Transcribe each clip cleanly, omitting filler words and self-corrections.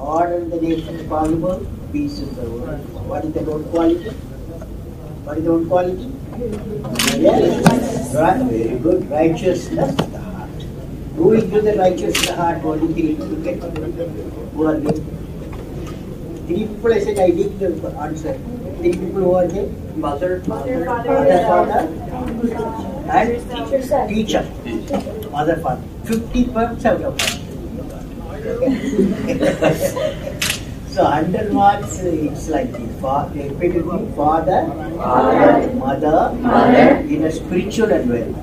order in the nation is possible, peace is the word. What is the word quality? What is the word quality? Yes. Right. Very good. Righteousness in the heart. Who is the righteous in the heart? Only three people get. Who are they? Three people I said I did the answer. Three people who are there? Mother, father, and teacher. Mother, father. 50% out of 100. So 100 marks, it's like this. They repeat it with father, mother, in a spiritual environment.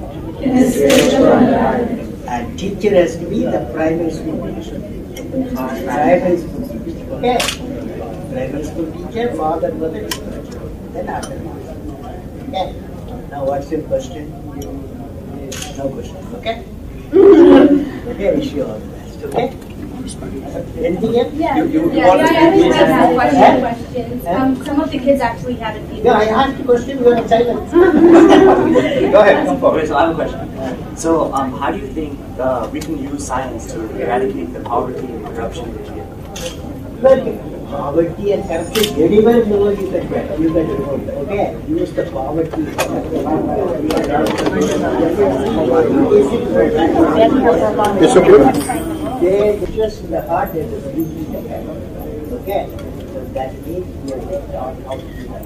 And teacher has to be the primary school teacher. Primary school teacher. Okay? Primary school teacher, father, mother, then after marks. Okay? Now what's your question? No question. Okay? Okay, wish you all the best. Okay? Anything else? Yeah, I have questions. Some of the kids actually had a feedback. Yeah, I asked the question, you are silent. Go ahead, come forward. So I have a question. So, how do you think we can use science to eradicate the poverty and corruption in India? Well, poverty and corruption, anywhere in the world you can remove. Okay? Use the poverty. It's okay. They just in the heart, there's a beauty in the head. Okay? So that means we are taught how to do that.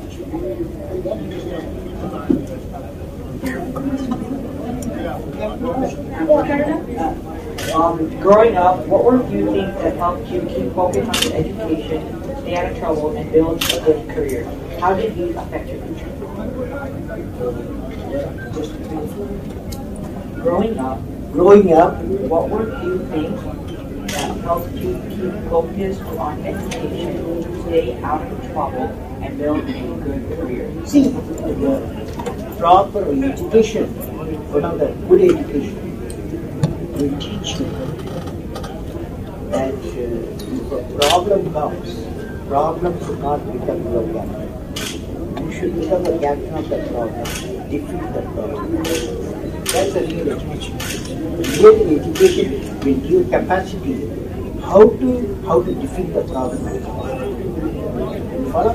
Growing up, what were a few things that helped you keep focused on your education, stay out of trouble, and build a good career? How did these affect your future? Growing up, what were a few things that helped you keep focused on education, stay out of trouble, and build a good career? See, the proper education, one of the good education, will teach you that if a problem comes, problem should not become your captain. You should become a captain of the problem, defeat the problem. That's a real education. Real education will give capacity how to defeat the problem. Follow?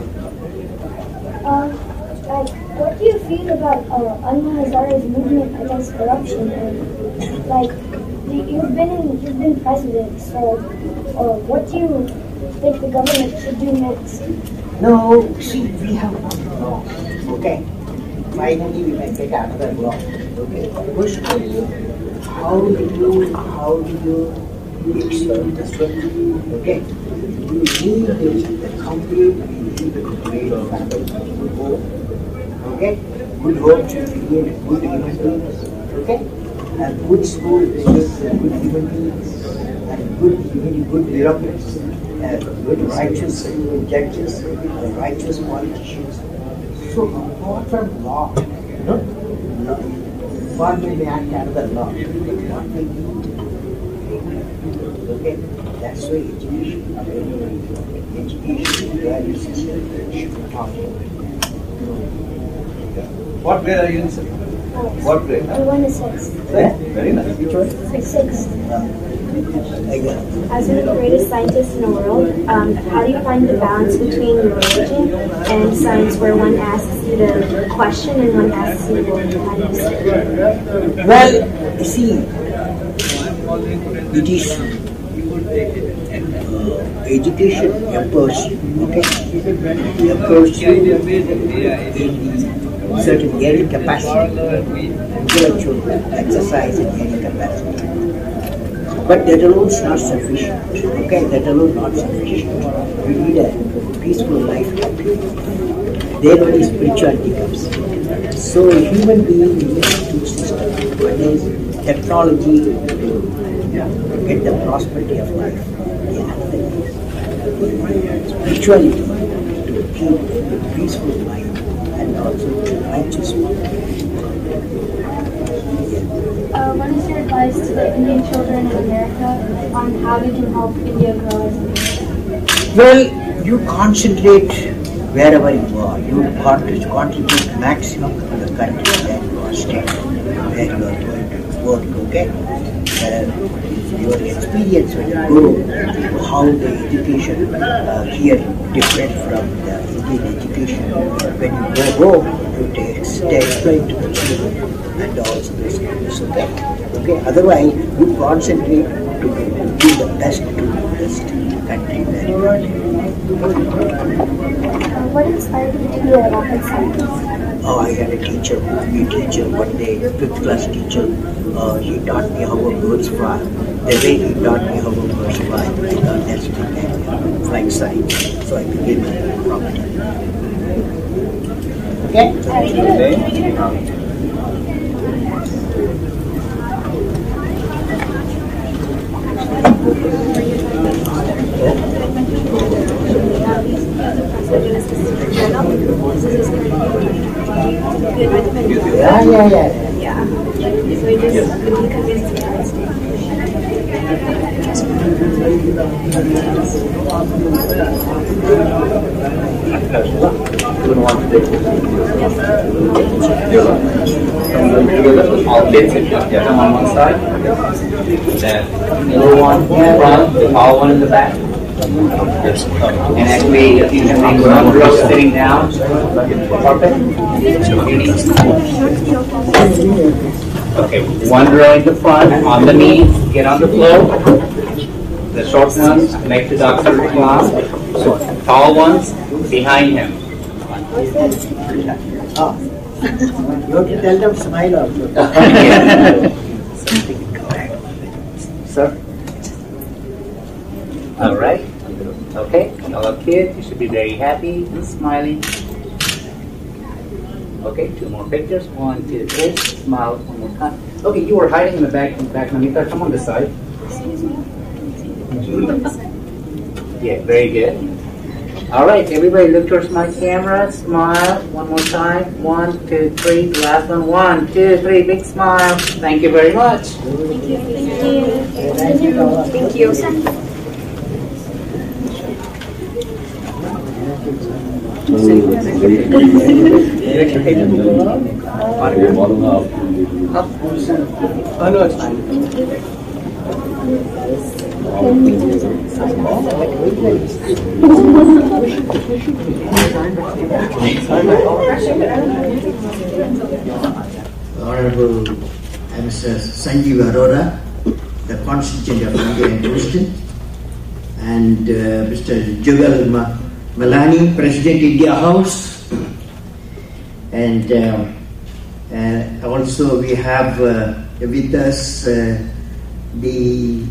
What do you feel about Anna Hazara's movement against corruption? You've been president, so what do you think the government should do next? No, see, we have one law. Okay. Finally, we may get another law. Okay. Question is, how do you extend this one? Okay. You need the complete grade of family. Okay? Good home should create good human beings. Okay? And good school creates good human beings. And good bureaucrats. Good righteous judges. Righteous politicians. So apart from law, God may act another law. What may be? Okay? That's why education value system should talk about. What grade are you in, sir? What grade? I want a 6. Very nice. Which one? 6. As you're the greatest scientist in the world, how do you find the balance between religion and science, where one asks you to question and one asks you to how do you say it? Well, you see, it is education empowers you. Okay? It empowers you in certain hearing capacity, intellectual exercise and hearing capacity. But that alone is not sufficient. Okay, that alone not sufficient. We need a peaceful life. Then only spirituality comes. So a human being needs two systems. One is technology to get the prosperity of life. The other is spirituality to keep a peaceful mind and also righteous mind. What is your advice to the Indian children in America on how they can help India grow as a nation? Well, you concentrate wherever you are. You contribute maximum to the country that you are staying, where you are going to work. Okay? If your experience when you go, how the education here different from the Indian education. When you go home, you explain to the children and also those things. Okay. Otherwise, you concentrate to do the best to this country very well. What inspired you to be a rocket scientist? I had a teacher, one day, 5th class teacher. He taught me how a birds fly. The way he taught me how a birds fly, I thought that's the flight science. So I became a rocket. Okay? Yeah. So it just really convinced me to stay. All kids sit together on one side, then little one in front, the tall one in the back. And actually, if you can make one row sitting down, perfect. Okay, one row in the front, on the knees, get on the floor. The short ones make the doctor class. Tall ones behind him. You have to tell them smile also. Sir? All right. Okay, hello kid, you should be very happy and smiling. Okay, 2 more pictures. 1, 2, 3. Smile one more time. Okay, you were hiding in the back. Namita, come on this side. Yeah, very good. All right, everybody look towards my camera. Smile one more time. 1, 2, 3. The last one. 1, 2, 3. Big smile. Thank you very much. Thank you. Thank you. Thank you. Honorable Mr. Sanjeev Arora, the Constituent of India in Houston, and Mr. Jugal Malani, President India House, and also we have with us the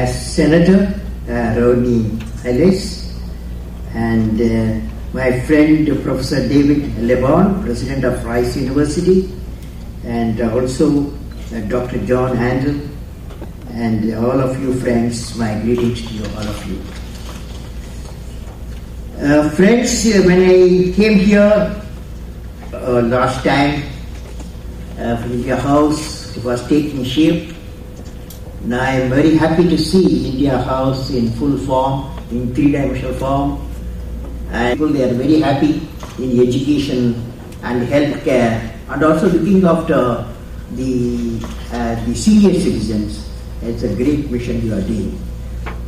Senator Rodney Ellis, and my friend Professor David Lebon, President of Rice University, and also Dr. John Handel, and all of you friends, my greetings to you, all of you. Friends, when I came here last time from India House, it was taking shape. Now I am very happy to see India House in full form, in 3-dimensional form. And people, they are very happy in education and healthcare, and also looking after the senior citizens. It's a great mission you are doing.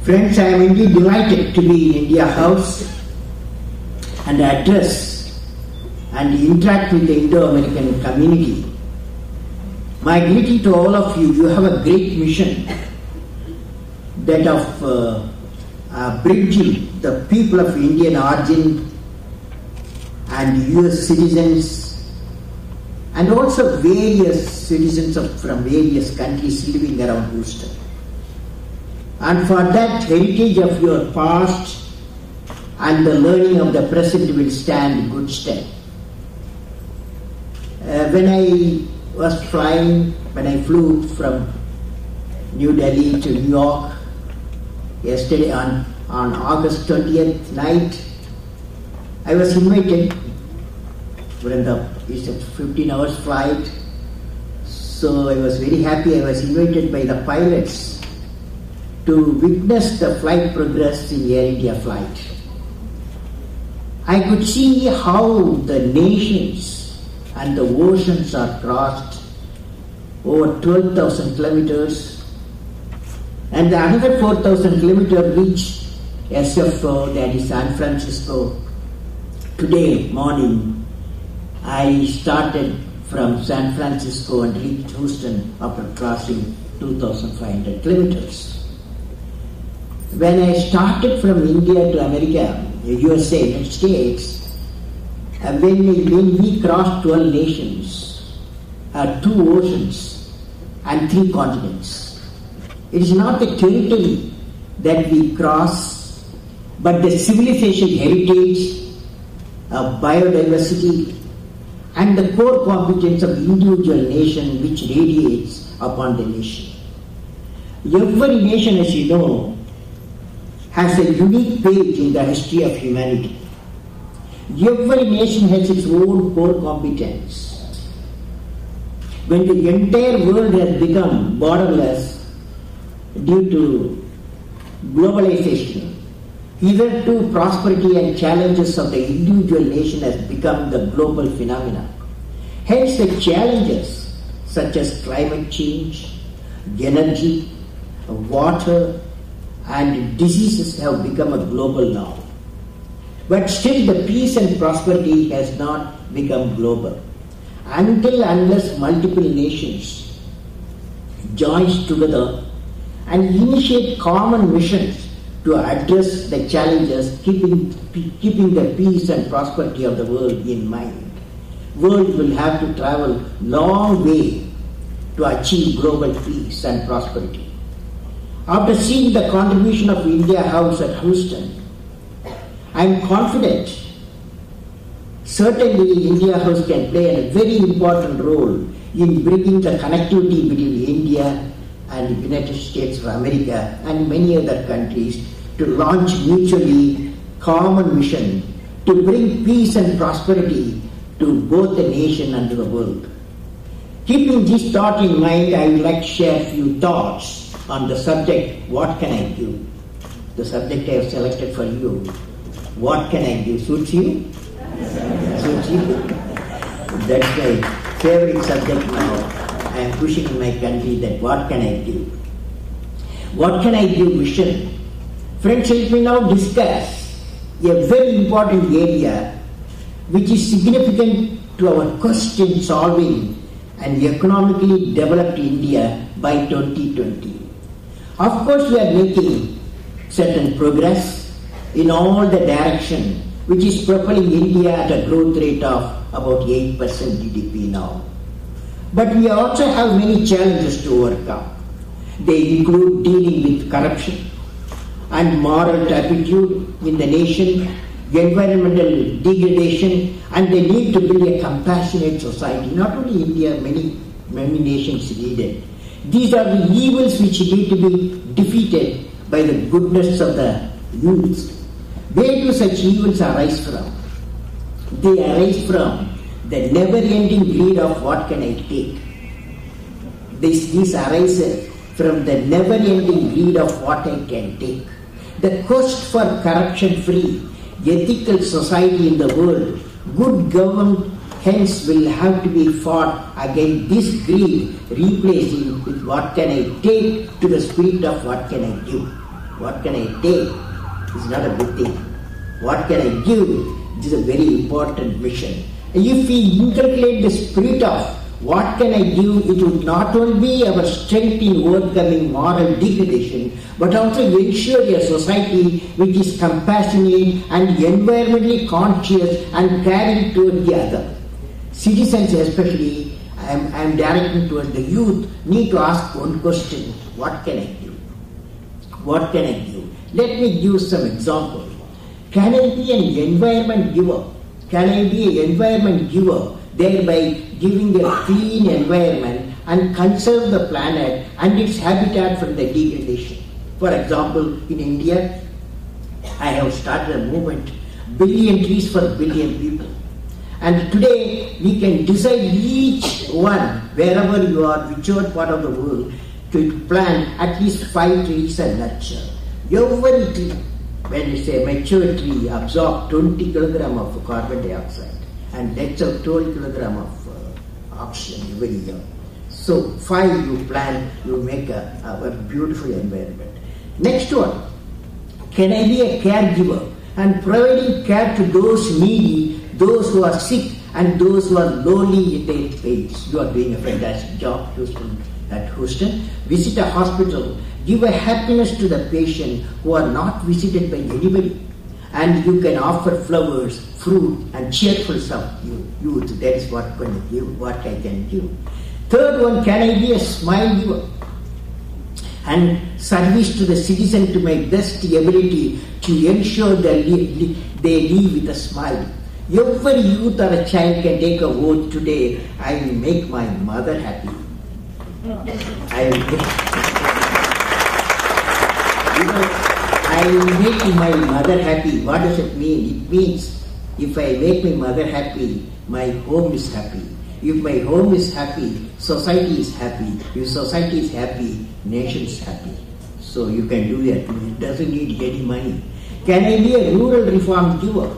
Friends, I am indeed delighted to be in India House and address and interact with the Indo-American community. My greeting to all of you, you have a great mission, that of bridging the people of Indian origin and US citizens, and also various citizens from various countries living around Houston. And for that, heritage of your past and the learning of the present will stand good stead. When I flew from New Delhi to New York yesterday on August 20th night, I was invited. It's a 15 hours flight, so I was very happy. I was invited by the pilots to witness the flight progress in Air India flight. I could see how the nations and the oceans are crossed over 12,000 kilometers, And the another 4,000 kilometer reach SFO, that is San Francisco. Today morning, I started from San Francisco and reached Houston after crossing 2,500 kilometers. When I started from India to America, USA, United States, when we crossed 12 nations, 2 oceans and 3 continents. It is not the territory that we cross, but the civilization heritage, biodiversity, and the core competence of individual nation which radiates upon the nation. Every nation, as you know, has a unique page in the history of humanity. Every nation has its own core competence. When the entire world has become borderless due to globalization, hitherto prosperity and challenges of the individual nation has become the global phenomena. Hence the challenges such as climate change, energy, water, and diseases have become a global norm. But still the peace and prosperity has not become global. Unless multiple nations join together and initiate common missions to address the challenges, keeping the peace and prosperity of the world in mind. World will have to travel long way to achieve global peace and prosperity. After seeing the contribution of India House at Houston, I am confident certainly India House can play a very important role in bringing the connectivity between India and the United States of America and many other countries to launch mutually common mission to bring peace and prosperity to both the nation and to the world. Keeping this thought in mind, I would like to share a few thoughts on the subject, what can I do? The subject I have selected for you. What can I do? Suits you? Suits you? That's my favorite subject now. I am pushing in my country that what can I do? What can I do mission? Friends, let me now discuss a very important area which is significant to our quest in solving an economically developed India by 2020. Of course, we are making certain progress in all the direction which is propelling India at a growth rate of about 8% GDP now. But we also have many challenges to overcome. They include dealing with corruption and moral turpitude in the nation, environmental degradation, and the need to build a compassionate society. Not only India, many nations need it. These are the evils which need to be defeated by the goodness of the youth. Where do such evils arise from? They arise from the never-ending greed of what can I take. This arises from the never-ending greed of what I can take. The quest for corruption-free, ethical society in the world, good government hence will have to be fought against this greed, replacing with what can I take to the spirit of what can I give. What can I take is not a good thing. What can I give? This is a very important mission. If we inculcate the spirit of what can I give, it would not only be our strength in overcoming moral degradation, but also ensure a society which is compassionate and environmentally conscious and caring toward the other. Citizens especially, I am directing towards the youth, need to ask one question: what can I do? What can I do? Let me give some examples. Can I be an environment giver? Can I be an environment giver, thereby giving a clean environment and conserve the planet and its habitat from the degradation? For example, in India, I have started a movement, billion trees for billion people. And today, we can decide each one, wherever you are, whichever part of the world, to plant at least 5 trees and nurture. Every tree, when it's a mature tree, absorbs 20 kg of carbon dioxide and lets out 12 kg of oxygen every year. So 5 you plan, you make a beautiful environment. Next one, can I be a caregiver and providing care to those needy, those who are sick and those who are lonely in their age. You are doing a fantastic job, at Houston. Visit a hospital, give a happiness to the patient who are not visited by anybody. And you can offer flowers, fruit and cheerfulness of youth. That is what I can give. Third one, can I be a smile giver and service to the citizen to my best ability to ensure they live with a smile. Every youth or a child can take a oath today, I will make my mother happy. I will make my mother happy. What does it mean? It means if I make my mother happy, my home is happy. If my home is happy, society is happy. If society is happy, nation is happy. So you can do that. It doesn't need any money. Can I be a rural reform giver,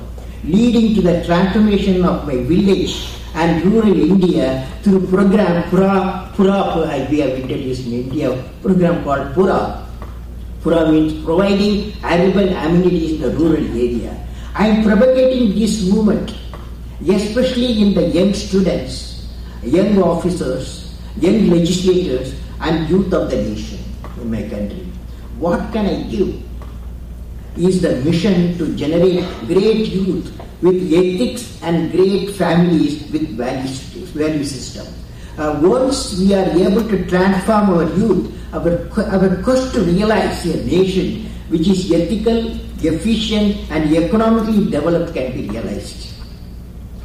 leading to the transformation of my village and rural India through program Pura, we have introduced in India, program called Pura. Pura means providing urban amenities in the rural area. I am propagating this movement, especially in the young students, young officers, young legislators and youth of the nation in my country. What can I give? Is the mission to generate great youth with ethics and great families with value system. Once we are able to transform our youth, our quest to realize a nation which is ethical, efficient and economically developed can be realized.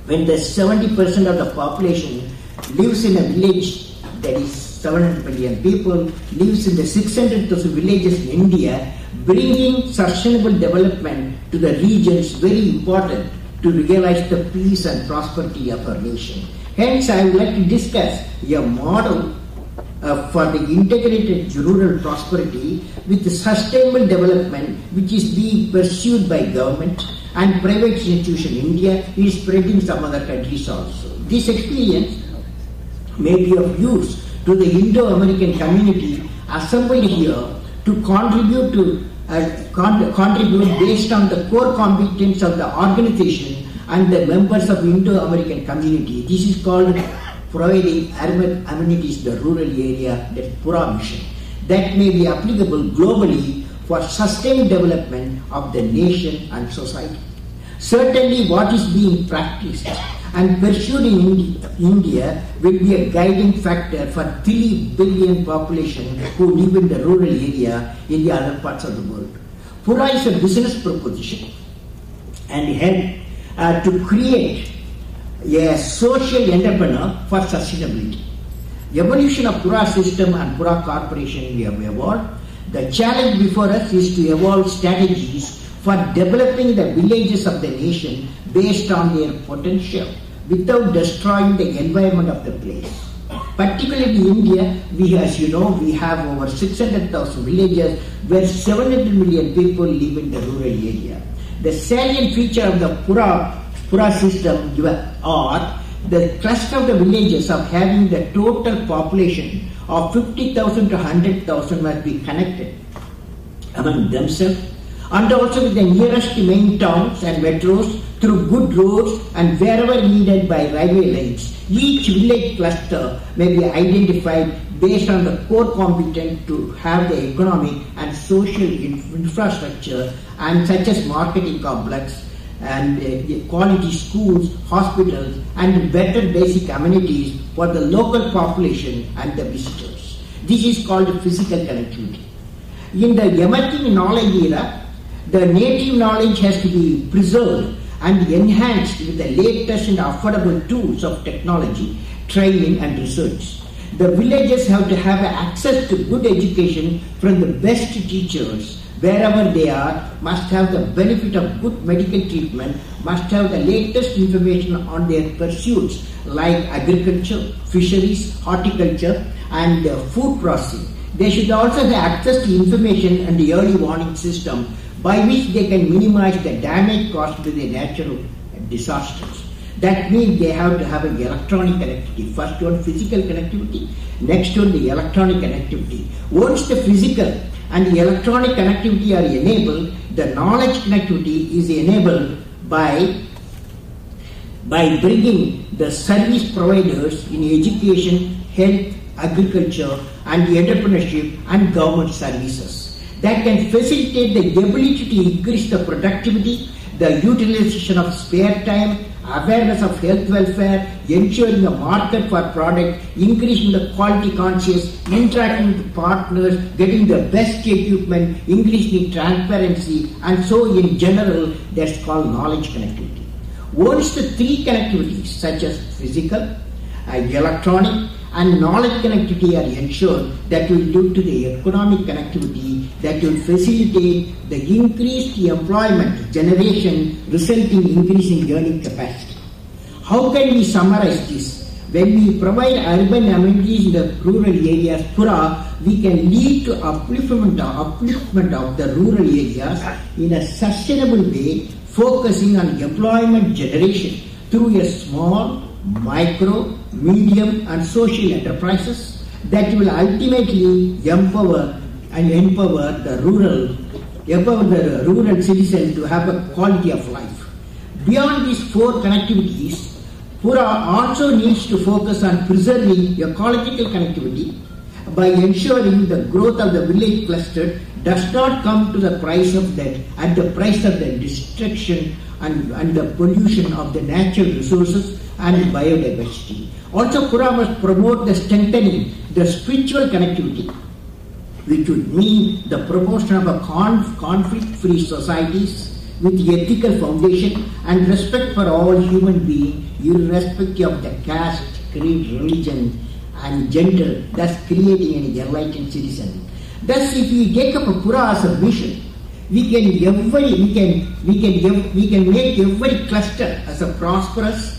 When the 70% of the population lives in a village, that is 700 million people, lives in the 600,000 villages in India, bringing sustainable development to the region is very important to realize the peace and prosperity of our nation. Hence, I would like to discuss a model for the integrated rural prosperity with sustainable development which is being pursued by government and private institutions in India, is spreading some other countries also. This experience may be of use to the Indo-American community assembled here to contribute based on the core competence of the organization and the members of Indo-American community. This is called providing urban amenities in the rural area, that Pura mission. That may be applicable globally for sustained development of the nation and society. Certainly what is being practiced and pursued in India will be a guiding factor for 3 billion population who live in the rural area in the other parts of the world. Pura is a business proposition and help to create a social entrepreneur for sustainability. Evolution of Pura system and Pura corporation we have evolved. The challenge before us is to evolve strategies for developing the villages of the nation based on their potential without destroying the environment of the place. Particularly in India, as you know, we have over 600,000 villages where 700 million people live in the rural area. The salient feature of the Pura system are the cluster of the villages of having the total population of 50,000 to 100,000 must be connected among themselves, and also with the nearest main towns and metros through good roads and wherever needed by railway lines. Each village cluster may be identified based on the core competence to have the economic and social infrastructure and such as marketing complex and quality schools, hospitals and better basic amenities for the local population and the visitors. This is called physical connectivity. In the emerging knowledge era, the native knowledge has to be preserved and enhanced with the latest and affordable tools of technology, training and research. The villages have to have access to good education from the best teachers wherever they are, must have the benefit of good medical treatment, must have the latest information on their pursuits like agriculture, fisheries, horticulture and food processing. They should also have access to information and the early warning system by which they can minimize the damage caused by the natural disasters. That means they have to have an electronic connectivity. First one, physical connectivity. Next one, the electronic connectivity. Once the physical and the electronic connectivity are enabled, the knowledge connectivity is enabled by bringing the service providers in education, health, agriculture, and the entrepreneurship and government services that can facilitate the ability to increase the productivity, the utilization of spare time, awareness of health welfare, ensuring a market for product, increasing the quality conscious, interacting with partners, getting the best equipment, increasing transparency, and so in general, that's called knowledge connectivity. Once the three connectivities such as physical, electronic, and knowledge connectivity are ensured, that will lead to the economic connectivity that will facilitate the increased employment generation, resulting in increasing earning capacity. How can we summarize this? When we provide urban amenities in the rural areas, Pura, we can lead to upliftment of the rural areas in a sustainable way, focusing on employment generation through a small, micro, medium and social enterprises that will ultimately empower the rural citizen to have a quality of life. Beyond these four connectivities, Pura also needs to focus on preserving ecological connectivity by ensuring the growth of the village cluster does not come to the price of at the price of the destruction and the pollution of the natural resources and biodiversity. Also, Pura must promote the strengthening the spiritual connectivity, which would mean the promotion of a conflict-free societies with ethical foundation and respect for all human beings, irrespective of the caste, creed, religion, and gender, thus creating an enlightened citizen. Thus, if we take up a Pura as a vision, we can make every cluster as a prosperous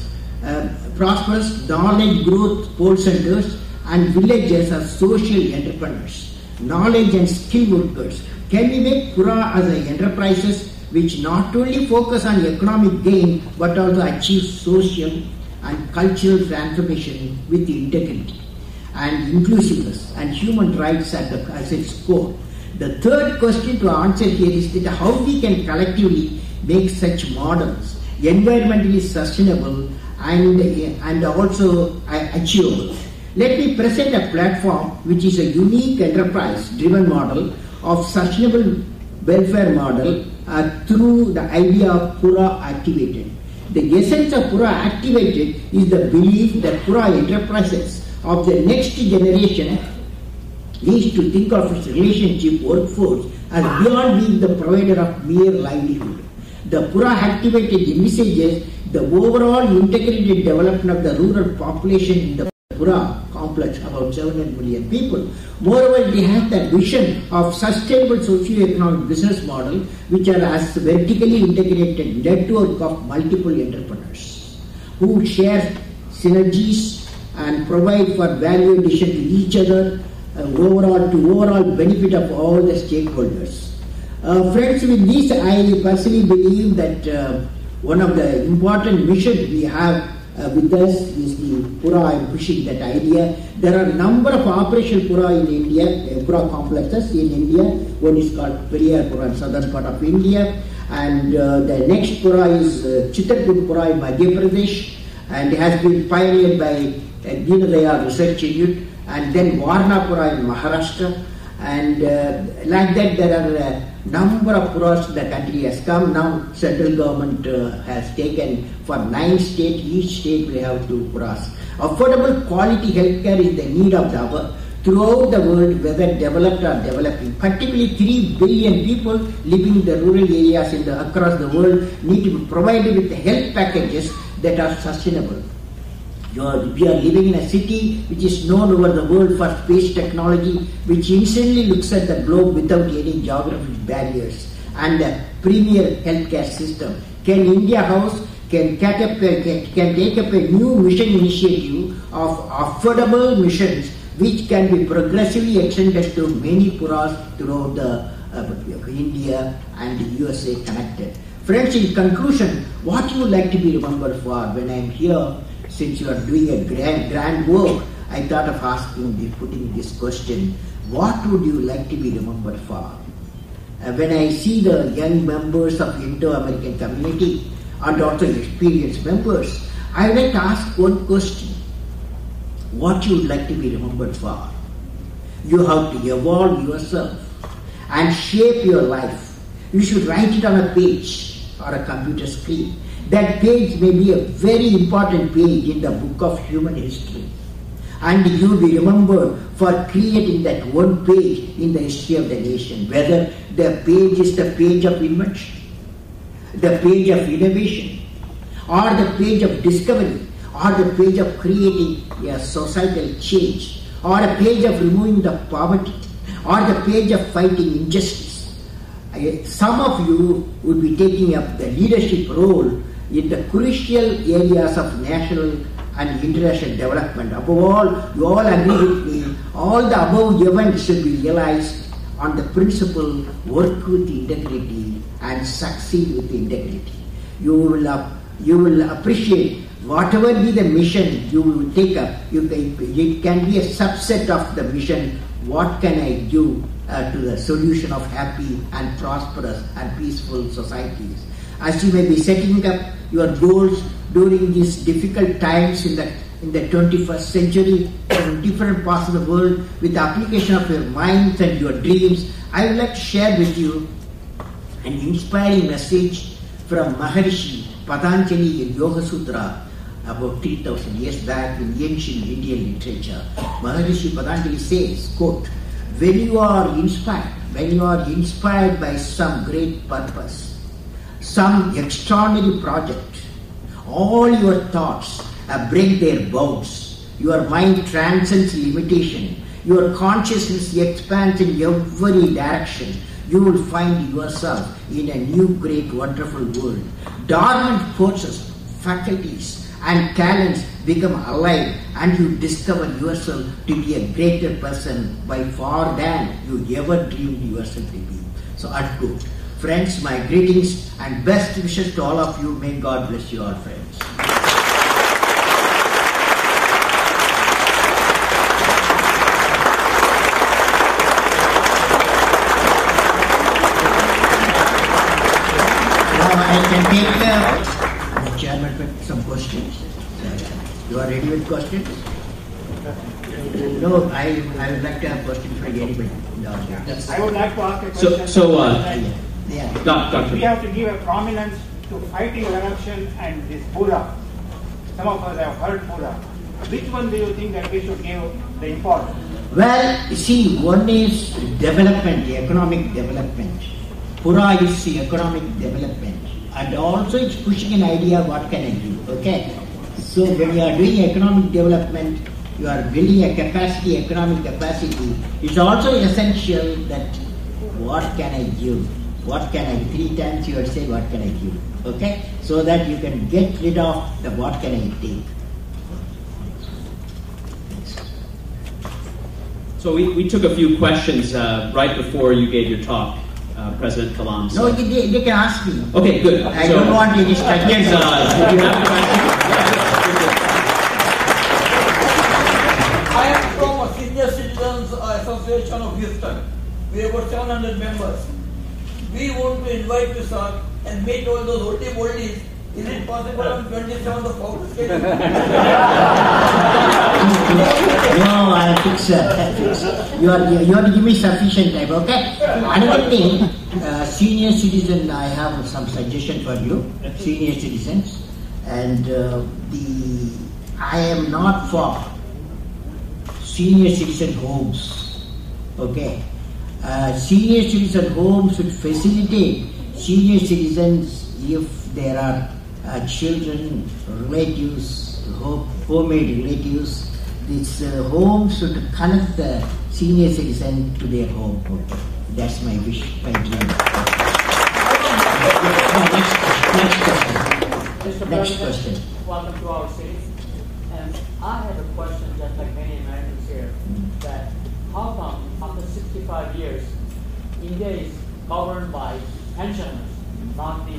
knowledge growth pole centers and villages as social entrepreneurs, knowledge and skill workers. Can we make Pura as an enterprises which not only focus on economic gain but also achieve social and cultural transformation with integrity and inclusiveness and human rights as its core? The third question to answer here is that how we can collectively make such models environmentally sustainable and also achievable. Let me present a platform which is a unique enterprise-driven model of sustainable welfare model through the idea of Pura Activated. The essence of Pura Activated is the belief that Pura enterprises of the next generation needs to think of its relationship workforce as beyond being the provider of mere livelihood. The Pura Activated envisages the overall integrated development of the rural population in the Pura complex, about 700 million people. Moreover, they have the vision of sustainable socio-economic business model, which are as vertically integrated network of multiple entrepreneurs who share synergies and provide for value addition to each other, overall benefit of all the stakeholders. Friends, with this, I personally believe that one of the important missions we have with us is the Pura. I'm pushing that idea. There are a number of operational Pura in India, Pura complexes in India. One is called Periyar Pura in southern part of India, and the next Pura is Chitrapur Pura in Madhya Pradesh, and it has been pioneered by Deenadayal Research Institute, and then Varna Pura in Maharashtra, and like that there are a number of Puras the country has come. Now central government has taken for 9 states, each state will have 2 Puras. Affordable quality healthcare is the need of the hour throughout the world, whether developed or developing. Particularly 3 billion people living in the rural areas across the world need to be provided with health packages that are sustainable. We are living in a city which is known over the world for space technology, which instantly looks at the globe without any geographic barriers, and a premier healthcare system. Can India House can take up a new mission initiative of affordable missions which can be progressively extended to many Puras throughout India and USA connected. Friends, in conclusion, what you would like to be remembered for? When I am here, since you are doing a grand work, I thought of putting this question: what would you like to be remembered for? When I see the young members of Indo-American community and also experienced members, I would like to ask one question: what you would like to be remembered for? You have to evolve yourself and shape your life. You should write it on a page or a computer screen. That page may be a very important page in the book of human history. And you will be remembered for creating that one page in the history of the nation. Whether the page is the page of invention, the page of innovation, or the page of discovery, or the page of creating a societal change, or a page of removing the poverty, or the page of fighting injustice. Some of you will be taking up the leadership role in the crucial areas of national and international development. Above all, you all agree with me, all the above events should be realized on the principle: work with integrity and succeed with integrity. You will appreciate whatever be the mission you will take up. It can be a subset of the mission. What can I do to the solution of happy and prosperous and peaceful societies? As you may be setting up your goals during these difficult times in the 21st century in different parts of the world, with the application of your minds and your dreams, I would like to share with you an inspiring message from Maharishi Patanjali in Yoga Sutra about 3,000 years back in ancient Indian literature. Maharishi Patanjali says, quote, when you are inspired by some great purpose, some extraordinary project, all your thoughts break their bounds. Your mind transcends limitation. Your consciousness expands in every direction. You will find yourself in a new, great, wonderful world. Dormant forces, faculties, and talents become alive, and you discover yourself to be a greater person by far than you ever dreamed yourself to be. So, unquote. Friends, my greetings and best wishes to all of you. May God bless you all, friends. Now I can take the chairman with some questions. You are ready with questions? No, I would like to have questions for anybody. I would like to ask a question. Doctor. We have to give a prominence to fighting corruption and this Buddha. Some of us have heard Buddha. Which one do you think that we should give the importance? Well, see, one is development, economic development. Pura is the economic development. And also it's pushing an idea, what can I do? Okay? So when you are doing economic development, you are building a capacity, economic capacity. It's also essential that what can I give? What can I, 3 times you have said, what can I give? Okay? So that you can get rid of the what can I take. So we took a few questions right before you gave your talk, President Kalam. So. No, they can ask me. Okay, good. I don't want any distractions. Did you have a question? I am from a Senior Citizens Association of Houston. We have got 700 members. We want to invite you, sir, and meet all those oldies. Is it possible on 27th of August? No, I'll fix it. You have to give me sufficient time, okay? Another thing, senior citizen, I have some suggestion for you, senior citizens, and I am not for senior citizen homes, okay? Senior citizen homes should facilitate senior citizens if there are children, relatives, homemade relatives. This home should connect the senior citizen to their home. Okay. That's my wish, my dream. Next question. Welcome to our city. And I have a question, just like many Americans here, that how come after 65 years, India is governed by pensioners, not the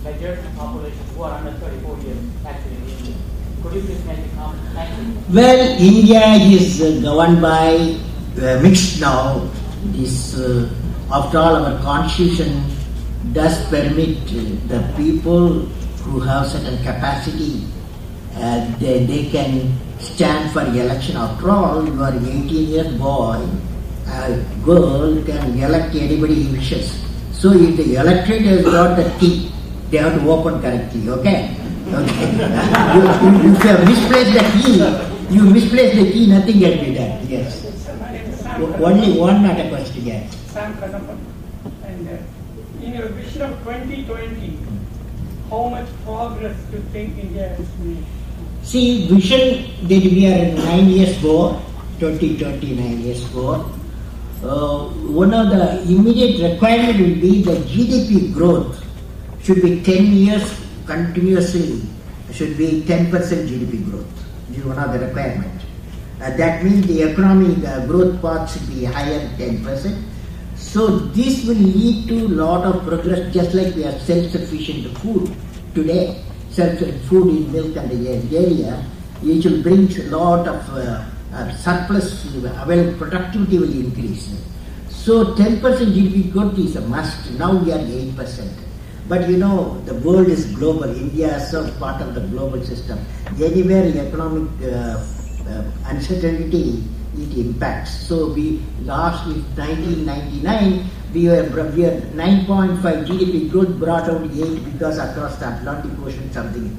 majority population who are under 34 years actually in India. Could you please make a comment? Thank you. Well, India is governed by mixed now. This, after all, our constitution does permit the people who have certain capacity, they can stand for election. After all, you are 18 years boy, a girl can elect anybody he wishes. So if the electorate has got the key, they have to open correctly, okay? Okay. If you have misplaced the key, you misplace the key, nothing can be done. Yes. Only one other question, yes. Sam Kalam. And in your vision of 2020, how much progress do you think India has made? See, vision that we are 9 years ago, 2020, 9 years ago. One of the immediate requirement will be the GDP growth should be 10 years continuously, should be 10% GDP growth. This is one of the requirement. That means the economic growth path should be higher than 10%. So this will lead to lot of progress, just like we are self-sufficient in food today. Self-sufficient food in milk and the area, it will bring a lot of surplus, available productivity will increase. So 10% GDP growth is a must. Now we are 8%. But you know, the world is global. India is a part of the global system. Anywhere economic uncertainty, it impacts. So we last in 1999, we were 9.5 GDP growth, brought out 8 because across the Atlantic Ocean something.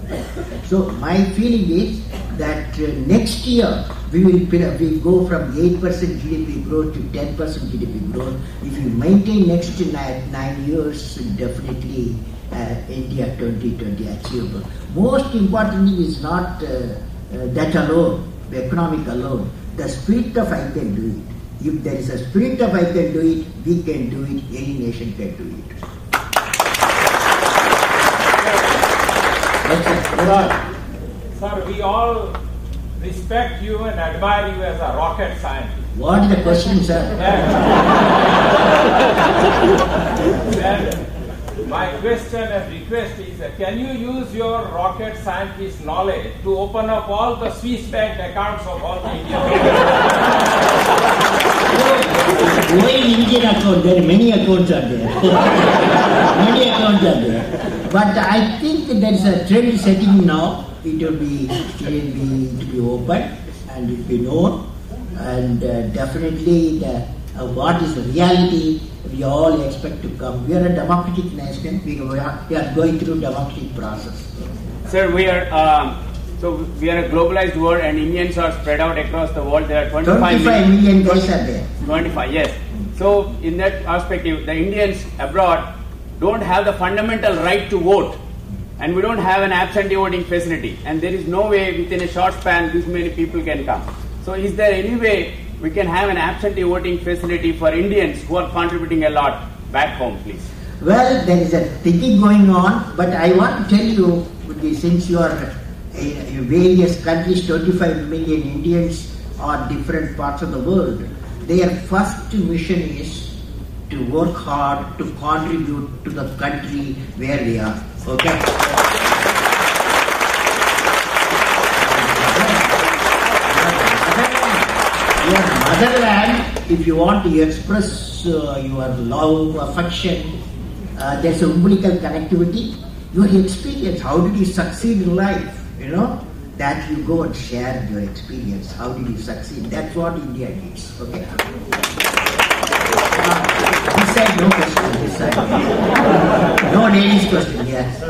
So my feeling is that next year we go from 8% GDP growth to 10% GDP growth. If you maintain next 9 years, definitely India 2020 achievable. Most importantly is not that alone, the economic alone. The spirit of I can do it. If there is a spirit of I can do it, we can do it, any nation can do it. Sir, we all respect you and admire you as a rocket scientist. What is the question, sir? And my question and request is, can you use your rocket scientist knowledge to open up all the Swiss bank accounts of all the Indian Why Indian account? There are many accounts are there. Many accounts are there. But I think there is a trend setting now. It will be open and it will be known. And definitely what is the reality, we all expect to come. We are a democratic nation. We are going through democratic process. Sir, we are a globalized world and Indians are spread out across the world. There are 25 million guys are there. 25, yes. So in that perspective, the Indians abroad don't have the fundamental right to vote. And we don't have an absentee voting facility. And there is no way within a short span this many people can come. So is there any way we can have an absentee voting facility for Indians who are contributing a lot back home, please? Well, there is a thinking going on, but I want to tell you, since you are in various countries, 25 million Indians are different parts of the world, their first mission is to work hard to contribute to the country where they are. Okay? Your motherland, if you want to express your love, affection, there's a umbilical connectivity. Your experience, how did you succeed in life? You know, that you go and share your experience. How did you succeed? That's what India needs. Okay? This side, no question. This side. No ladies question, yes.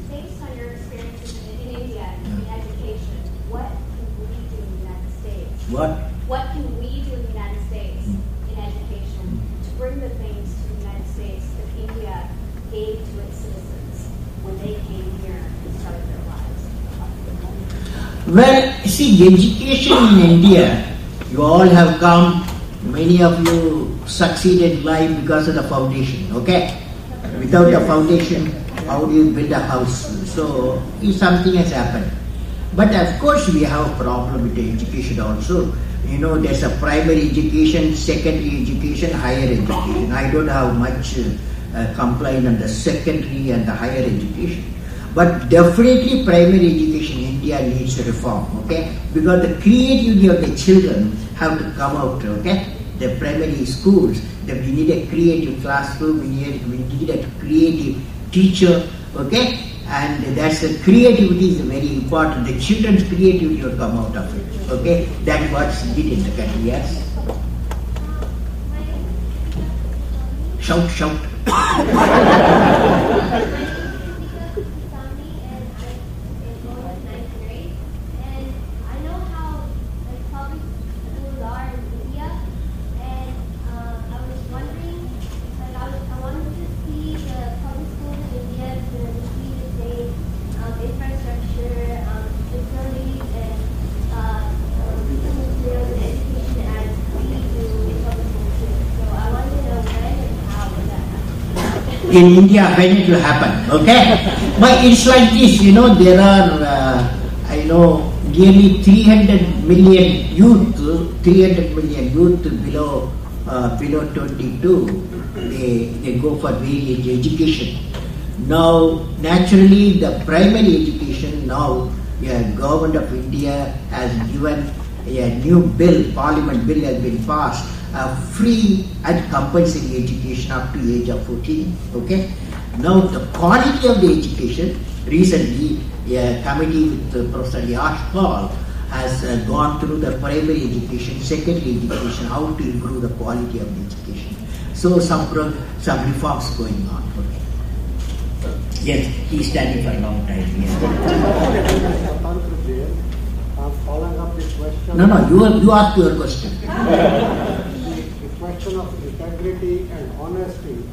Based on your experiences in India in education, what can we do in the United States? What can we do in the United States in education to bring the things to the United States that India gave to its citizens when they came here and started their lives? Well, see, education in India, you all have come, many of you succeeded in life because of the foundation, okay? Without a foundation, how do you build a house? So, if something has happened. But of course, we have a problem with the education also. You know, there's a primary education, secondary education, higher education. I don't have much complying on the secondary and the higher education. But definitely primary education in India needs a reform, okay? Because the creativity of the children have to come out, okay? The primary schools, that we need a creative classroom, we need a creative teacher, okay? And that's the creativity is very important. The children's creativity will come out of it, okay? That's what's needed in the country, yes? Shout, shout. In India, when it will happen, okay? But it's like this, there are, nearly 300 million youth below 22, they go for various education. Now, naturally, the primary education now, government of India has given a new bill, parliament bill has been passed, free and compulsory education up to age of 14, okay? Now, the quality of the education, recently, a committee with Professor Yash Paul has gone through the primary education, secondary education, how to improve the quality of the education. So, some reforms going on, okay? Yes, he's standing for a long time. Yes. Following up this question. No, you ask your question. The question of integrity and honesty,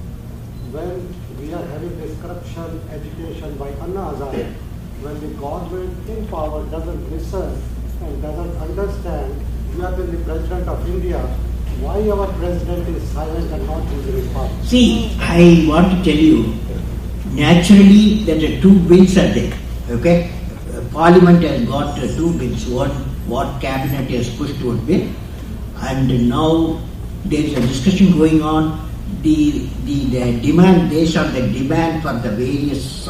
when we are having this corruption education by Anna Hazare, when the government in power doesn't listen and doesn't understand, you have been the president of India, why our president is silent and not using his power? See, I want to tell you, naturally there are two bills are there, okay? Parliament has got two bills. One, what cabinet has pushed one bill, and now there is a discussion going on. The demand, based on the demand for the various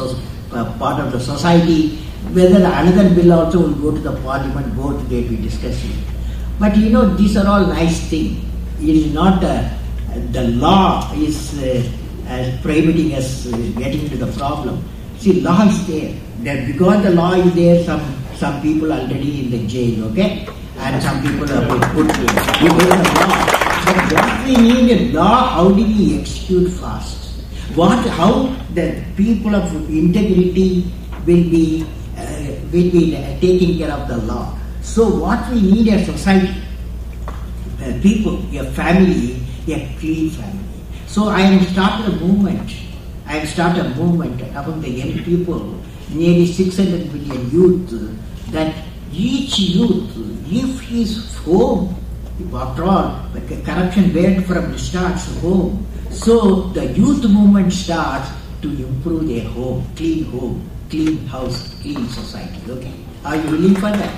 part of the society, whether another bill also will go to the Parliament, both they will be discussing. But these are all nice things. It is not the law is prohibiting us getting to the problem. See, law is there. That because the law is there, some people already in the jail, okay? And some people have been put because of the law. But what we need is law, how do we execute fast? How the people of integrity will be taking care of the law. So what we need as society, people, a family, a clean family. So I am started a movement. Among the young people, nearly 600 million youth, that each youth, if his home, after all, corruption went from starts home. So the youth movement starts to improve their home, clean house, clean society. Okay, are you willing for that?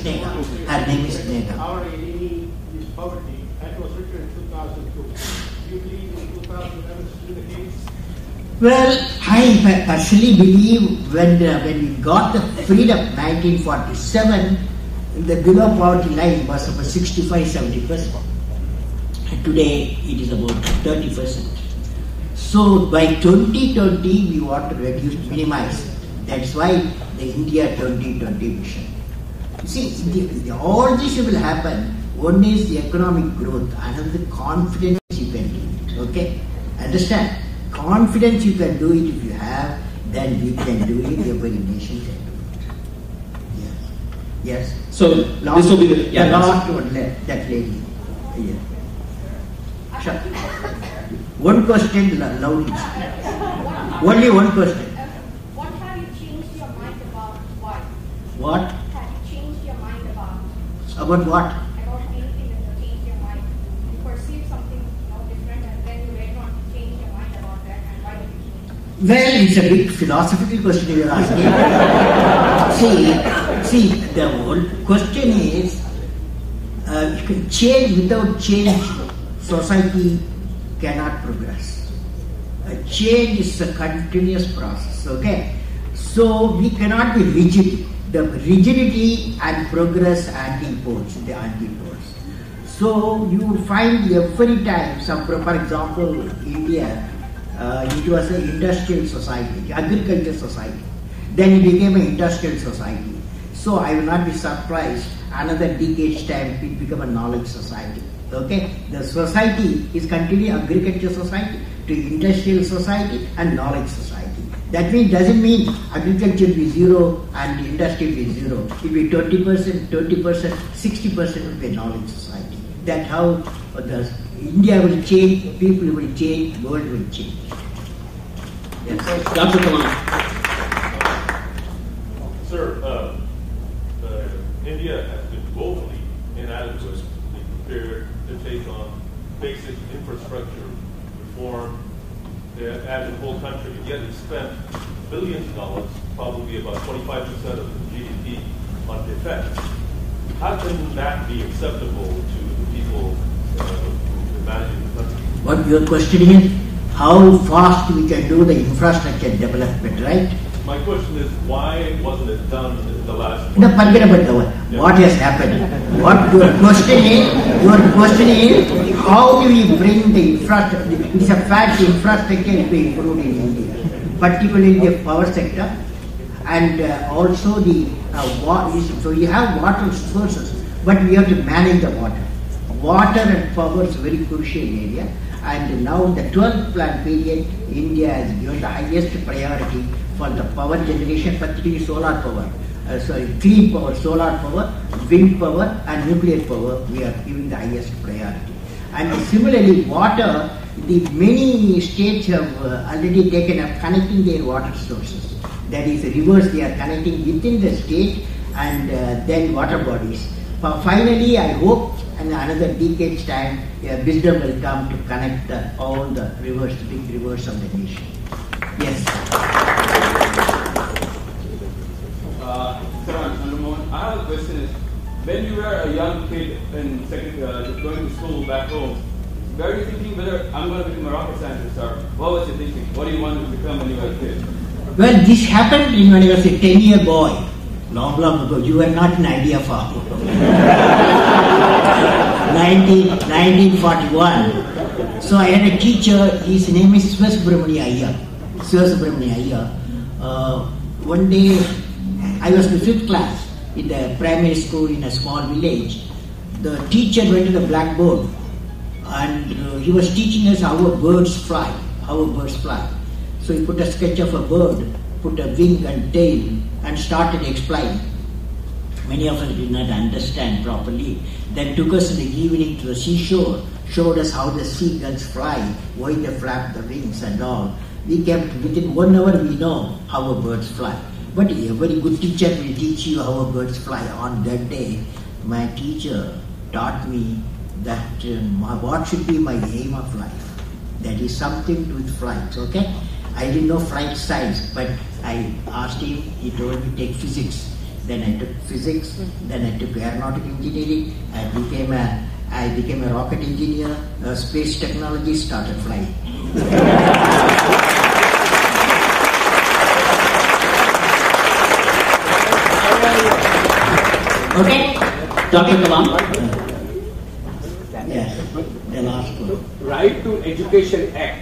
Neha. Her name is Neha. Our enemy is poverty. That was written in 2002. Do you believe in 2011 still the case? Well, I personally believe when we got the freedom 1947, the below poverty line was about 65-70%. Today it is about 30%. So by 2020 we want to minimize. That's why the India 2020 vision. See, all this will happen. One is the economic growth, another the confidence you can do it. Okay? Understand? Confidence you can do it if you have, then we can do it, every nation can do it. Yes. So this will be the last one, that lady. Yeah. Sure. One question, loudly. Only one question. What have you changed your mind about? Why? What? Have you changed your mind about? About what? About anything that you changed your mind. You perceive something different and then you later on change your mind about that, and why did you change? Well, it's a big philosophical question you're asking. see, the whole question is, change without change, society cannot progress. Change is a continuous process, okay? So we cannot be rigid. The rigidity and progress antipodes, the antipodes. So you will find every time, for example, India, it was an industrial society, agricultural society. Then it became an industrial society. So I will not be surprised, another decade's time it become a knowledge society. Okay? The society is continually agricultural society to industrial society and knowledge society. That means doesn't mean agriculture will be zero and industry will be zero. It will be 20%, 20%, 60% will be a knowledge society. That's how India will change, people will change, world will change. Yes. Dr. Kalam. Sir, India has been woefully inadequately prepared to take on basic infrastructure reform as a whole country, yet it spent billions of dollars, probably about 25% of the GDP, on defense. How can that be acceptable to the people managing the country? What your question is, how fast we can do the infrastructure development, right? My question is, why wasn't it done in the last? No, forget about the what has happened. What your question is, how do we bring the infrastructure? It's a fact, infrastructure will be improved in India, particularly the power sector, and also the water. So you have water sources, but we have to manage the water. Water and power is a very crucial area. And now the 12th plan period, India has given the highest priority for the power generation, particularly solar power. Clean power, solar power, wind power and nuclear power, we are giving the highest priority. And similarly, water, the many states have already taken up connecting their water sources. That is, rivers they are connecting within the state and then water bodies. Finally, I hope in another decade's time, wisdom will come to connect all the rivers, big rivers of the nation. Yes. Sir, I have a question. When you were a young kid and going to school back home, were you thinking whether I'm going to become a rocket scientist, or what was you thinking? What do you want to become when you were a kid? Well, this happened when I was a 10-year boy. Long ago. You were not an idea farmer. 1941. So I had a teacher, his name is Subramania Iyer. One day, I was in the 5th class in the primary school in a small village. The teacher went to the blackboard and he was teaching us how birds fly. So he put a sketch of a bird, put a wing and tail, and started explaining. Many of us did not understand properly. Then took us in the evening to the seashore, showed us how the seagulls fly, why they flap the wings and all. We kept, within 1 hour we know how birds fly. But a very good teacher will teach you how birds fly. On that day, my teacher taught me that what should be my aim of life. That is something to do with flights, okay? I didn't know flight science, but I asked him, he told me take physics. Then I took physics, then I took aeronautic engineering, I became a rocket engineer, space technology, started flying. Okay? Dr. Kalam? Yes, the last one. Right to Education Act.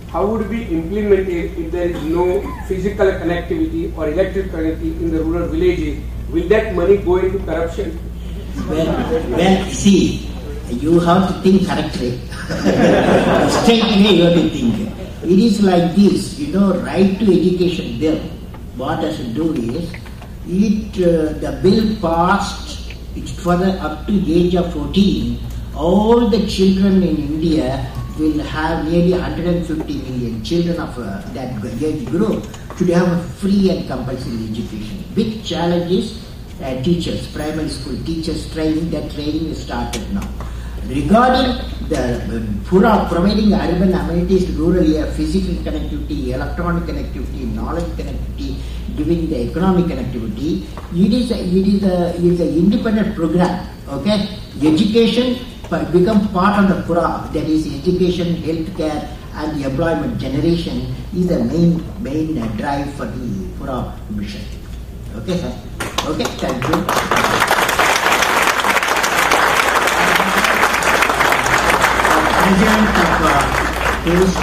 How would we implement it if there is no physical connectivity or electric connectivity in the rural villages? Will that money go into corruption? Well, see, you have to think correctly. Straight away you have to think. It is like this, right to education bill. What does it do is, the bill passed, it's for up to age of 14, all the children in India will have nearly 150 million children of that age group should have a free and compulsory education. Big challenge is teachers, primary school teachers training. That training is started now. regarding the Pura providing urban amenities to rural area, physical connectivity, electronic connectivity, knowledge connectivity, giving the economic connectivity, it is an independent program. Okay, education become part of the Pura. That is education, healthcare, and the employment generation is the main drive for the Pura mission. Okay, sir. Okay, thank you. President of Tourist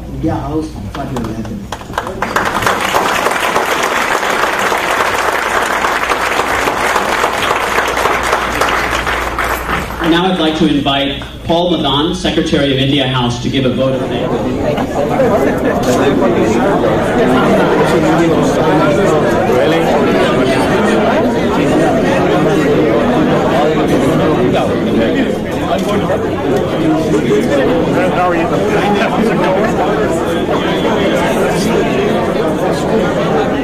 India House for your gathering. Now I'd like to invite Paul Madan, Secretary of India House, to give a vote of thanks. How are you?